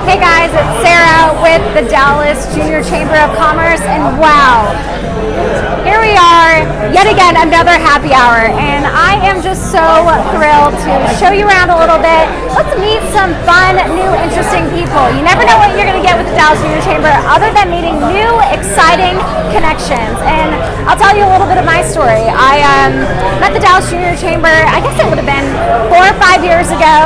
Hey guys, it's Sarah with the Dallas Junior Chamber of Commerce, and wow, here we are, yet again, another happy hour, and I am just so thrilled to show you around a little bit. Let's meet some fun, new, interesting people. You never know what you're going to get with the Dallas Junior Chamber other than meeting new, exciting connections, and I'll tell you a little bit of my story. I met the Dallas Junior Chamber, I guess it would have been 4 or 5 years ago.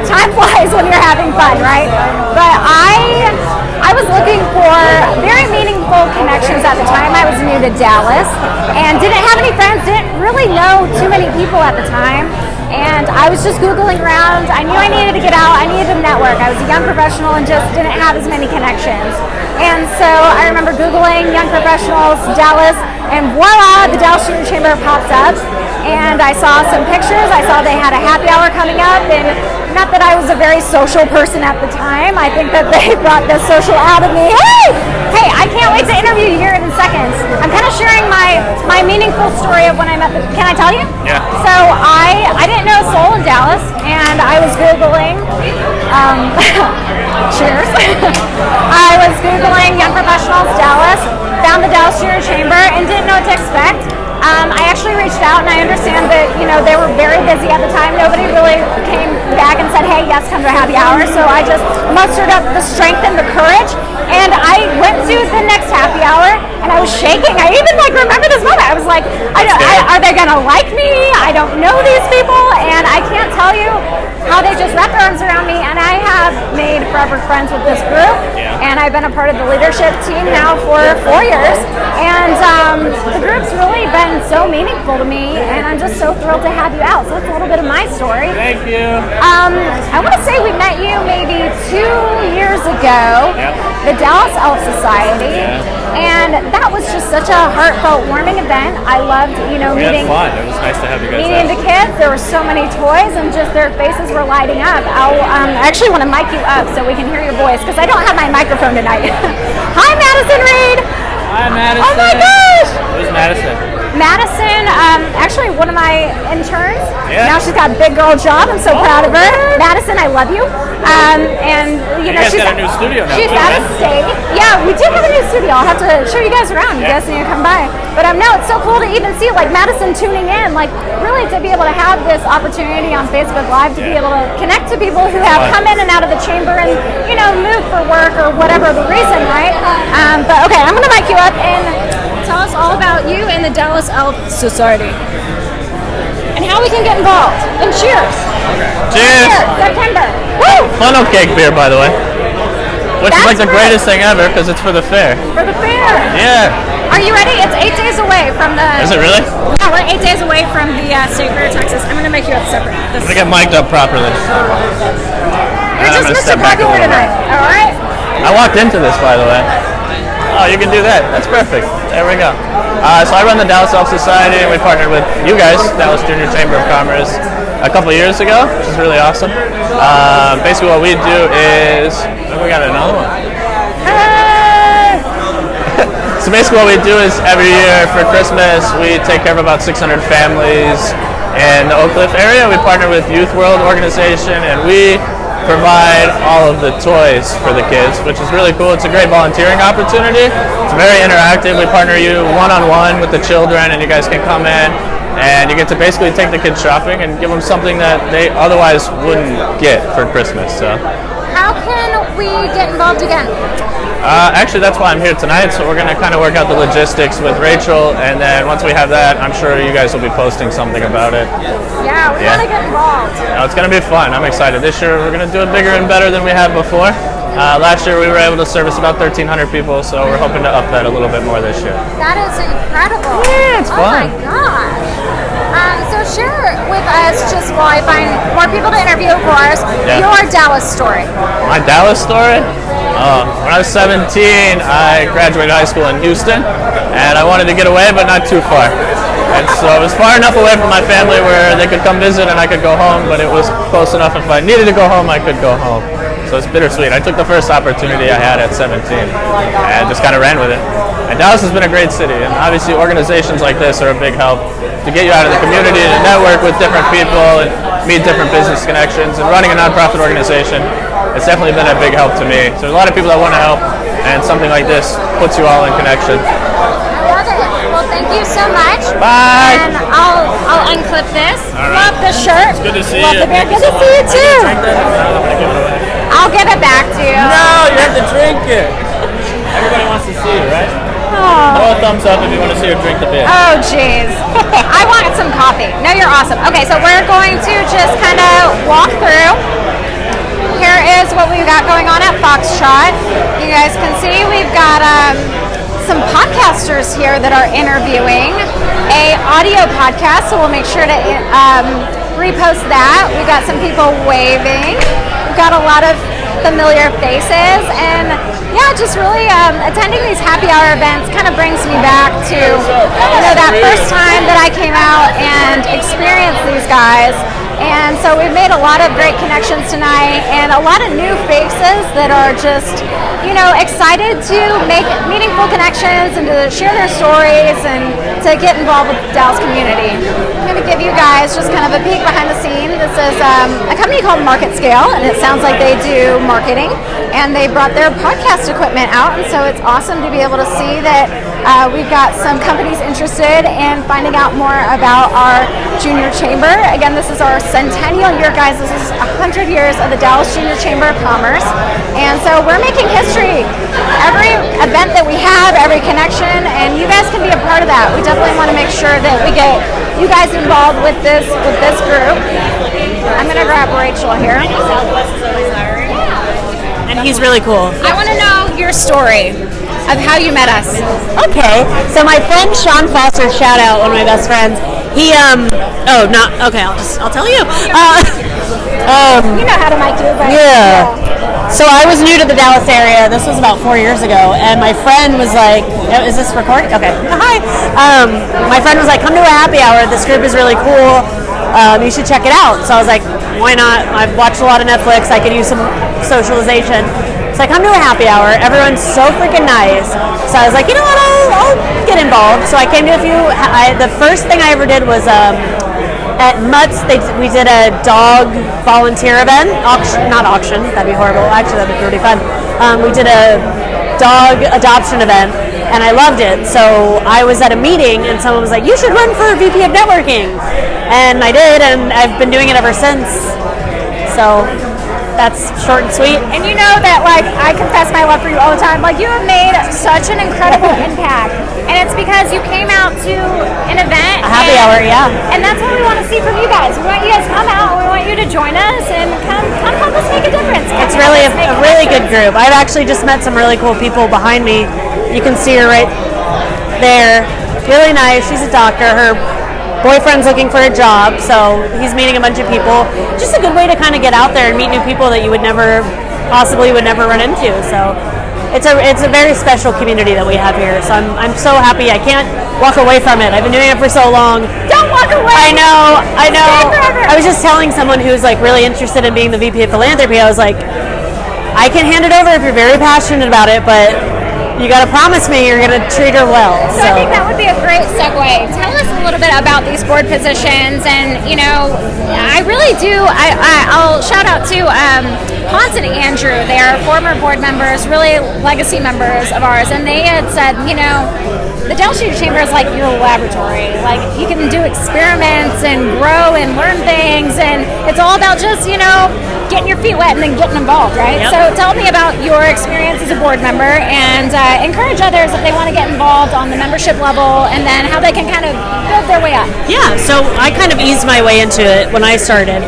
Time flies when you're having fun, right? But I was looking for very meaningful connections at the time. I was new to Dallas and didn't have any friends, didn't really know too many people at the time. And I was just Googling around. I knew I needed to get out. I needed to network. I was a young professional and just didn't have as many connections. And so I remember Googling young professionals, Dallas, and voila, the Dallas Junior Chamber popped up. And I saw some pictures. I saw they had a happy hour coming up. And not that I was a very social person at the time. I think that they brought the social out of me. Hey, I can't wait to interview you here in seconds. I'm kind of sharing my meaningful story of when I met can I tell you? Yeah. So I didn't know a soul in Dallas, and I was Googling, cheers. I was Googling young professionals Dallas, found the Dallas Junior Chamber, and didn't know what to expect. I actually reached out, and I understand that, they were very busy at the time. Nobody really came back and said, hey, yes, come to happy hour. So I just mustered up the strength and the courage, and I went to the next happy hour, and I was shaking. I even remember this moment. I was like, are they gonna like me? I don't know these people, and I can't tell you how they just wrapped their arms around me, and I have made forever friends with this group, and I've been a part of the leadership team now for 4 years, and the group's really been so meaningful to me, and I'm just so thrilled to have you out. So that's a little bit of my story. Thank you. I want to say we met you maybe 2 years ago, the Dallas Elf Society, and that was just such a heartfelt, warming event. I loved, meeting. We had fun. It was nice to have you guys meeting out. the kids. There were so many toys, and just their faces were lighting up. I actually want to mic you up so we can hear your voice, because I don't have my microphone tonight. Hi, Madison Reed. Hi, Madison. Oh my gosh. Who's Madison? Madison, actually one of my interns. Yeah. Now she's got a big girl job. I'm so proud of her. Madison, I love you. And you guys she's got a new studio now. She's out of state. Yeah, we do have a new studio. I'll have to show you guys around. You guys need to come by. But no, it's so cool to even see Madison tuning in. Really to be able to have this opportunity on Facebook Live to be able to connect to people who have come in and out of the chamber and moved for work or whatever the reason, right? But okay, I'm gonna mic you up and tell us all about you and the Dallas Elf Society and how we can get involved. And cheers. Cheers. September. Woo! Funnel cake beer, by the way. Which is the greatest thing ever because it's for the fair. For the fair. Yeah. Are you ready? It's 8 days away from the... Is it really? Yeah, we're 8 days away from the State Fair of Texas. I'm going to make you up separate. I'm going to get mic'd up properly. You're just Mr. Popular tonight. All right? I walked into this, by the way. Oh, you can do that. That's perfect. There we go. So I run the Dallas Elf Society, and we partnered with you guys, Dallas Junior Chamber of Commerce, a couple of years ago, which is really awesome. Basically what we do is... Oh, we got another one. So basically what we do is every year for Christmas, we take care of about 600 families in the Oak Cliff area. We partner with Youth World organization, and we provide all of the toys for the kids, which is really cool. It's a great volunteering opportunity. It's very interactive. We partner you one-on-one with the children, and you guys can come in and you get to basically take the kids shopping and give them something that they otherwise wouldn't get for Christmas. So how can we get involved again? Actually, that's why I'm here tonight. So we're going to kind of work out the logistics with Rachel, and then once we have that, I'm sure you guys will be posting something about it. Yeah, we want to get involved. No, it's going to be fun. I'm excited. This year, we're going to do it bigger and better than we have before. Last year, we were able to service about 1,300 people, so we're hoping to up that a little bit more this year. That is incredible. Yeah, it's fun. Oh my gosh. So share with us, just while I find more people to interview, of course, your Dallas story. My Dallas story? When I was 17, I graduated high school in Houston, and I wanted to get away, but not too far. And so it was far enough away from my family where they could come visit and I could go home, but it was close enough if I needed to go home, I could go home. So it's bittersweet. I took the first opportunity I had at 17 and just kind of ran with it. And Dallas has been a great city, and obviously organizations like this are a big help to get you out of the community, to network with different people and meet different business connections. And running a nonprofit organization it's definitely been a big help to me. So there's a lot of people that want to help, and something like this puts you all in connection. I love it. Well, thank you so much. Bye. And I'll unclip this. Love the shirt. It's good to see Love you. the beer. Good to see you too. I'll give it back to you. No, you have to drink it. Everybody wants to see you, right? Throw a thumbs up if you want to see her drink the beer. Oh, jeez. I want some coffee. No, you're awesome. Okay, so we're going to just kind of walk through. Here is what we've got going on at Foxtrot. You guys can see we've got some podcasters here that are interviewing a audio podcast, so we'll make sure to repost that. We've got some people waving. We've got a lot of familiar faces, and yeah, just really attending these happy hour events kind of brings me back to that first time that I came out and experienced these guys. And so we've made a lot of great connections tonight, and a lot of new faces that are just excited to make meaningful connections and to share their stories and to get involved with the Dallas community. I'm going to give you guys just kind of a peek behind the scene. This is a company called Market Scale, and it sounds like they do marketing, and they brought their podcast equipment out, and so it's awesome to be able to see that we've got some companies interested in finding out more about our junior chamber. Again, this is our centennial year, guys. This is 100 years of the Dallas Junior Chamber of Commerce, and so we're making history. Every event that we have, every connection, and you guys can be a part of that. We definitely want to make sure that we get you guys involved with this group. I'm going to grab Rachel here. And he's really cool. I want to know your story of how you met us. Okay, so my friend Sean Foster, shout out, one of my best friends. He I'll tell you. You know how to mic you, but Yeah. So I was new to the Dallas area. This was about 4 years ago, and my friend was like, "Is this recording?" Okay. Hi. My friend was like, "Come to a happy hour. This group is really cool. You should check it out." So I was like, "Why not? I've watched a lot of Netflix. I could use some socialization." So I come to a happy hour. Everyone's so freaking nice. So I was like, you know what? I'll get involved. So I came to a few. The first thing I ever did was at Mutt's. We did a dog volunteer event. Not auction. That'd be horrible. Actually, that'd be pretty fun. We did a dog adoption event, and I loved it. So I was at a meeting, and someone was like, "You should run for VP of Networking," and I did, and I've been doing it ever since. So that's short and sweet. And you know that, like, I confess my love for you all the time. Like, you have made such an incredible impact, and it's because you came out to an event. A happy hour, yeah. And that's what we want to see from you guys. We want you guys to come out, and we want you to join us and come help us make a difference. It's really a really good group. I've actually just met some really cool people behind me. You can see her right there. Really nice. She's a doctor. Her boyfriend's looking for a job, so he's meeting a bunch of people. Just a good way to kind of get out there and meet new people that you would never run into. So it's a very special community that we have here. So I'm so happy. I can't walk away from it. I've been doing it for so long. Don't walk away. I know. Stay forever. I was just telling someone who's like really interested in being the VP of Philanthropy. I was like, I can hand it over if you're very passionate about it, but you got to promise me you're going to treat her well. So I think that would be a great segue. Tell us a little bit about these board positions, and I really do. I'll shout out to Hans and Andrew. They are former board members, really legacy members of ours, and they had said, the Dallas Junior Chamber is like your laboratory. Like, you can do experiments and grow and learn things, and it's all about just getting your feet wet and then getting involved, right? Yep. So tell me about your experience as a board member, and encourage others if they want to get involved on the membership level, and then how they can kind of build their way up. Yeah, so I kind of eased my way into it when I started.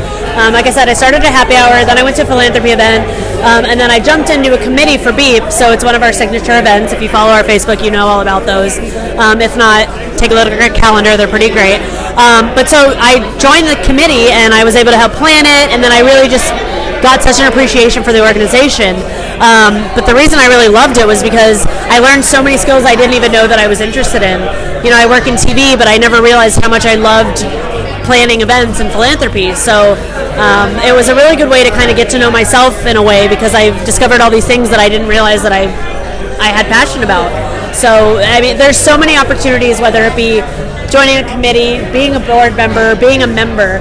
Like I said, I started a happy hour, then I went to a philanthropy event, and then I jumped into a committee for BEEP, so it's one of our signature events. If you follow our Facebook, you know all about those. If not, take a look at our calendar, they're pretty great. But so I joined the committee, and I was able to help plan it, and then I really just got such an appreciation for the organization. But the reason I really loved it was because I learned so many skills I didn't even know that I was interested in. I work in TV, but I never realized how much I loved planning events and philanthropy. So it was a really good way to kind of get to know myself in a way, because I've discovered all these things that I didn't realize that I had passion about. So, I mean, there's so many opportunities, whether it be joining a committee, being a board member, being a member.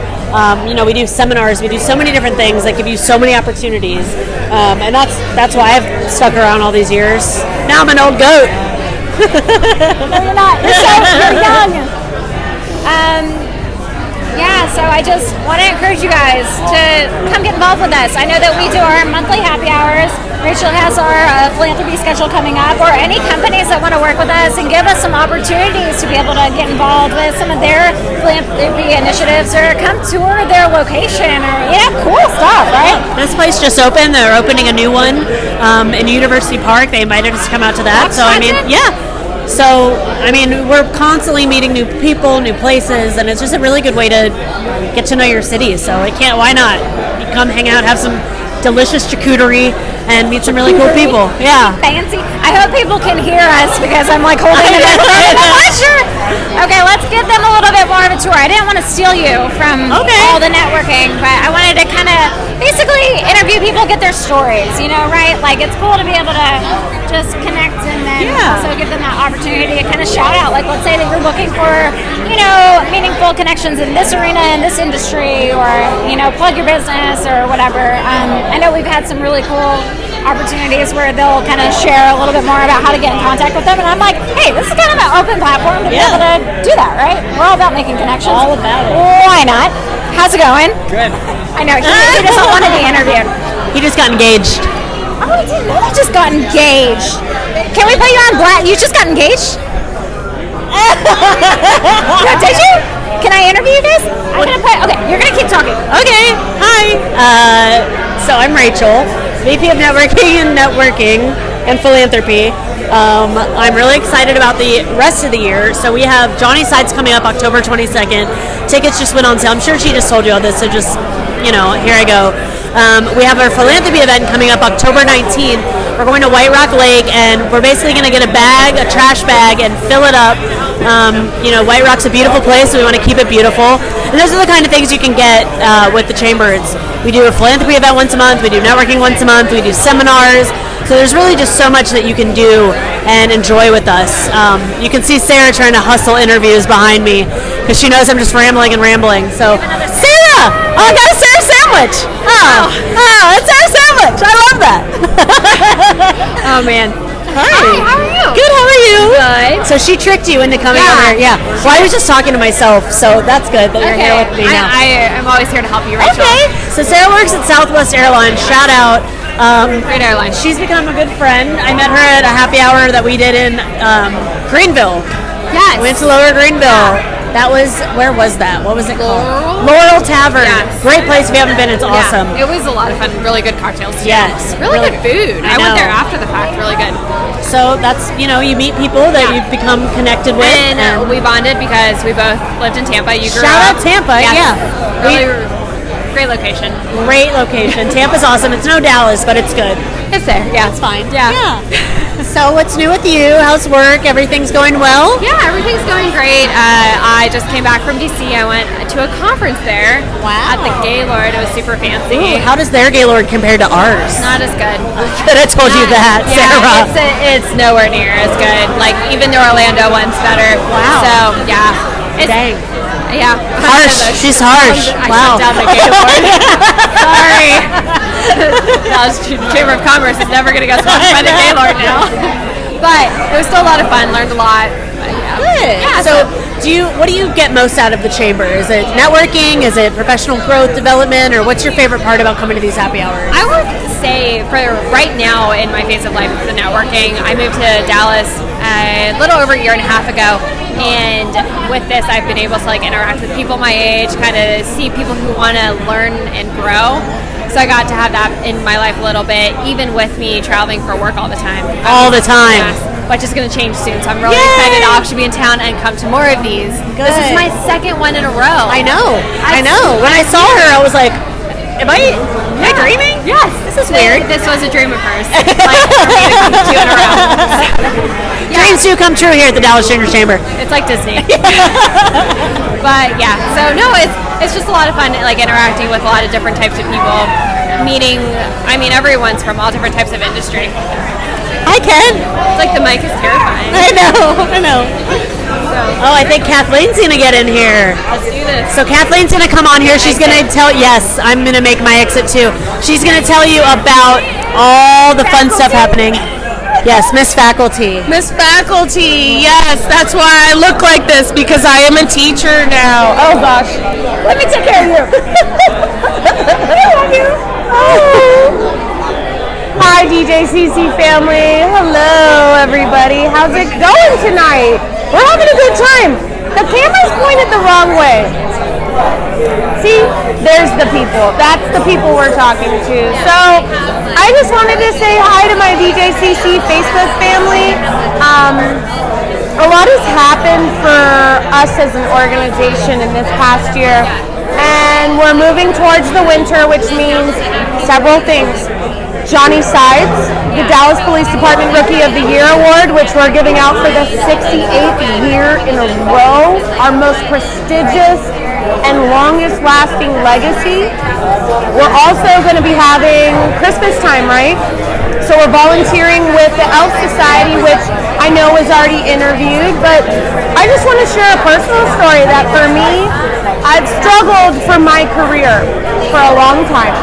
We do seminars, we do so many different things that give you so many opportunities, and that's why I've stuck around all these years. Now I'm an old goat. No, you're not. You're young. So I just want to encourage you guys to come get involved with us. I know that we do our monthly happy hours. Rachel has our philanthropy schedule coming up, or any companies that want to work with us and give us some opportunities to be able to get involved with some of their philanthropy initiatives, or come tour their location, or cool stuff, right? This place just opened. They're opening a new one in University Park. They invited us to come out to that. We're constantly meeting new people, new places, and it's just a really good way to get to know your city. So why not? You come hang out, have some delicious charcuterie, and meet some really cool people. Yeah. Fancy. I hope people can hear us because I'm like holding it. I'm not sure. Okay, let's give them a little bit more of a tour. I didn't want to steal you from all the networking, but I wanted to kind of basically interview people, get their stories, right? Like, it's cool to be able to just connect and then also give them that opportunity to kind of shout out. Like, let's say that you're looking for, meaningful connections in this arena, in this industry, or, plug your business or whatever. I know we've had some really cool opportunities where they'll kind of share a little bit more about how to get in contact with them, and I'm like, hey, this is kind of an open platform to be able to do that, right? We're all about making connections. All about it. Why not? How's it going? Good. I know, he doesn't want to be interviewed. He just got engaged. Oh, I didn't know he just got engaged. Can we put you on blast? You just got engaged? No, did you? Can I interview you guys? You're gonna keep talking. Okay. Hi. So I'm Rachel, VP of Networking and Philanthropy. I'm really excited about the rest of the year. So we have Johnny Sides coming up October 22nd. Tickets just went on sale. I'm sure she just told you all this, so just, here I go. We have our philanthropy event coming up October 19th. We're going to White Rock Lake, and we're basically going to get a trash bag, and fill it up. White Rock's a beautiful place, so we want to keep it beautiful. And those are the kind of things you can get with the chamber. We do a philanthropy event once a month. We do networking once a month. We do seminars. So there's really just so much that you can do and enjoy with us. You can see Sarah trying to hustle interviews behind me because she knows I'm just rambling and rambling. So, Sarah! Oh, I got a Sarah sandwich! Oh, it's Sarah sandwich! I love that! Oh, man. Hi, how are you? Good, how are you? Good. So she tricked you into coming over. Yeah. Well, I was just talking to myself, so that's good that you're here with me now. I'm always here to help you, Rachel. Okay. So Sarah works at Southwest Airlines. Shout out. Great airline. She's become a good friend. I met her at a happy hour that we did in Greenville. Yes. Went to Lower Greenville. That was, where was that? What was it called? Laurel Tavern. Yes. Great place. If you haven't been, it's awesome. Yeah, it was a lot of fun. Really good cocktails too. Yes. Really good food. I went know. there after the fact. Really good. So that's, you meet people that you've become connected with. And we bonded because we both lived in Tampa. You grew Shout up. out Tampa. Yes. Yeah. Really great location. Great location. Tampa's awesome. It's no Dallas, but it's good. It's there. Yeah. It's fine. Yeah. So what's new with you? How's work? Everything's going well? Yeah, everything's going great. I just came back from DC. I went to a conference there. Wow. At the Gaylord. It was super fancy. Ooh, how does their Gaylord compare to ours? Not as good. Could have told you that, Sarah. It's nowhere near as good. Like, even the Orlando one's better. Wow. So, yeah. Dang. Yeah. Harsh. She's harsh. I Wow. shut down the Gaylord. Sorry. Dallas Chamber of Commerce is never going to get sponsored by the Gaylord now. But it was still a lot of fun. Learned a lot. But, yeah. Good. Yeah, So what do you get most out of the chamber? Is it networking? Is it professional growth development? Or what's your favorite part about coming to these happy hours? I would say for right now in my phase of life, the networking. I moved to Dallas a little over a year and a half ago, and with this, I've been able to interact with people my age, kind of see people who want to learn and grow. So I got to have that in my life a little bit, even with me traveling for work all the time. All the time. Yes, which is going to change soon. So I'm really excited to actually be in town and come to more of these. Good. This is my second one in a row. I know. When I saw her, I was like, am I dreaming? Yes. This is weird. This was a dream of hers. For me to come to 2 in a row. Dreams do come true here at the Dallas Junior Chamber. It's like Disney. But yeah, so no, it's just a lot of fun, interacting with a lot of different types of people, meeting. Everyone's from all different types of industry. Hi, Ken. It's like the mic is terrifying. I know. Oh, I think Kathleen's going to get in here. Let's do this. So Kathleen's going to come on here. She's going to tell, yes, I'm going to make my exit too. She's going to tell you about all the fun stuff happening. Yes, Miss Faculty. Miss Faculty, yes, that's why I look like this, because I am a teacher now. Oh gosh. Let me take care of you. I love you. Oh. Hi, Djcc family. Hello, everybody. How's it going tonight? We're having a good time. The camera's pointed the wrong way. See, there's the people. That's the people we're talking to. So, I just wanted to say hi to my Djcc Facebook family. A lot has happened for us as an organization in this past year, and we're moving towards the winter, which means several things. Johnny Sides, the Dallas Police Department Rookie of the Year Award, which we're giving out for the 68th year in a row, our most prestigious and longest lasting legacy. We're also going to be having Christmas time, right? So we're volunteering with the Elf Society, which I know was already interviewed, but I just want to share a personal story that for me, I've struggled for my career for a long time.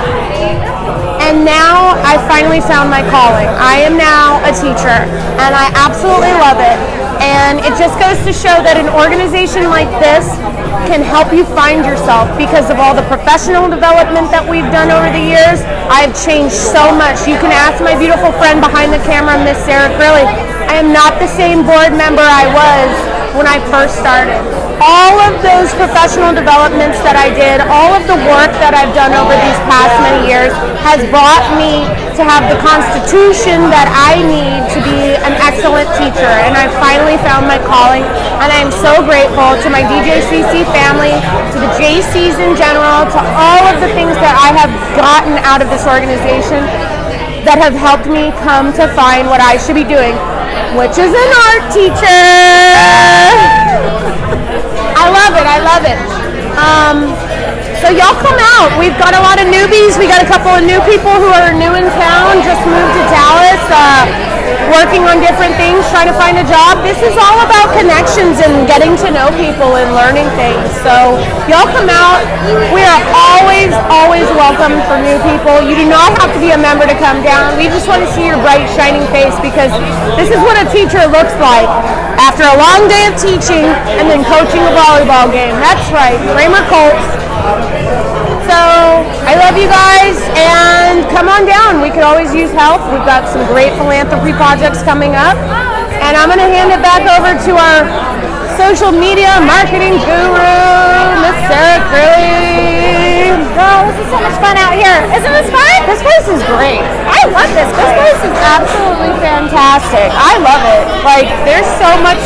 And now I finally found my calling. I am now a teacher, and I absolutely love it. And it just goes to show that an organization like this can help you find yourself because of all the professional development that we've done over the years. I've changed so much. You can ask my beautiful friend behind the camera, Miss Crilley. I am not the same board member I was when I first started. All of those professional developments that I did, all of the work that I've done over these past many years has brought me to have the constitution that I need to be an excellent teacher. And I finally found my calling, and I am so grateful to my Djcc family, to the JCs in general, to all of the things that I have gotten out of this organization that have helped me come to find what I should be doing, which is an art teacher. I love it. So y'all come out. We've got a lot of newbies. We got a couple of new people who are new in town, just moved to Dallas, working on different things, trying to find a job. This is all about connections and getting to know people and learning things. So y'all come out. We are always welcome for new people. You do not have to be a member to come down. We just want to see your bright, shining face, because this is what a teacher looks like after a long day of teaching and then coaching a volleyball game. That's right, Kramer Colts. So I love you guys, and come on down. We could always use help. We've got some great philanthropy projects coming up, and I'm going to hand it back over to our social media marketing guru, Miss Crilley. Girl, this is so much fun out here. Isn't this fun? This place is great. I love this This place is absolutely fantastic. I love it. Like, there's so much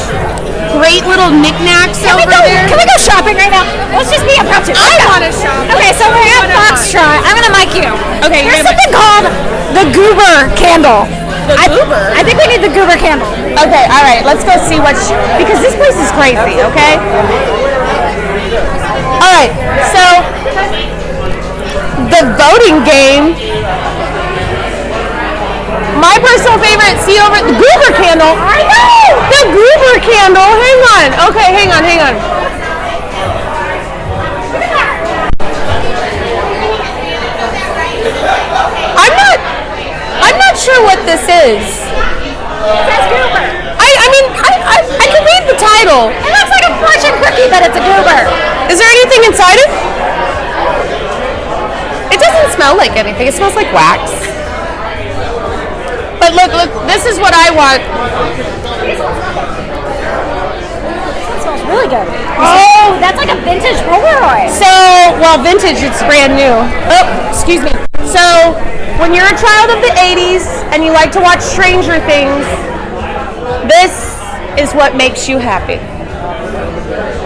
great little knickknacks over there. Can we go shopping right now? Let's just be impromptu. I want to shop. Okay, so we're at Foxtrot. I'm going to mic you. Okay, There's something called the Goober candle. The Goober? I think we need the Goober candle. Okay, all right. Let's go see because this place is crazy, okay? All right, so the voting game. My personal favorite, see over the Goober candle. I know! The Goober candle. Hang on. Okay, hang on. I'm not sure what this is. It says Goober. I can read the title. It looks like a fortune cookie, but it's a Goober. Is there anything inside it? It doesn't smell like anything. It smells like wax. But look, this is what I want. It smells really good. Oh, that's like a vintage Polaroid. So, well, vintage, it's brand new. Oh, excuse me. So, when you're a child of the 80s and you like to watch Stranger Things, this is what makes you happy.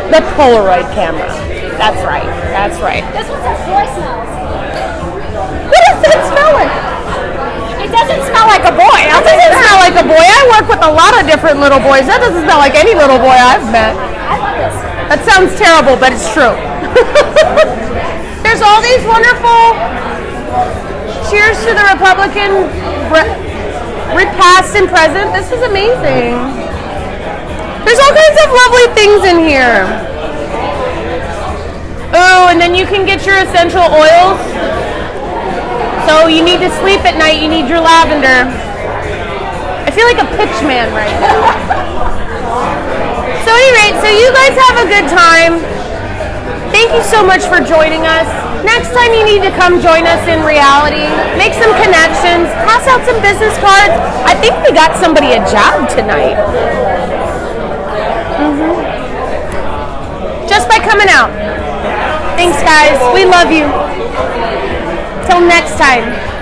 The Polaroid camera. That's right. This one says boy smells. What is that smelling? It doesn't smell like a boy. That doesn't smell like a boy. I work with a lot of different little boys. That doesn't smell like any little boy I've met. I love this. That sounds terrible, but it's true. There's all these wonderful cheers to the Republican past and present. This is amazing. There's all kinds of lovely things in here. Oh, and then you can get your essential oils. So you need to sleep at night, you need your lavender. I feel like a pitch man right now. So at any rate, so you guys have a good time. Thank you so much for joining us. Next time you need to come join us in reality, make some connections, pass out some business cards. I think we got somebody a job tonight. Just by coming out. Thanks guys, we love you. Till next time.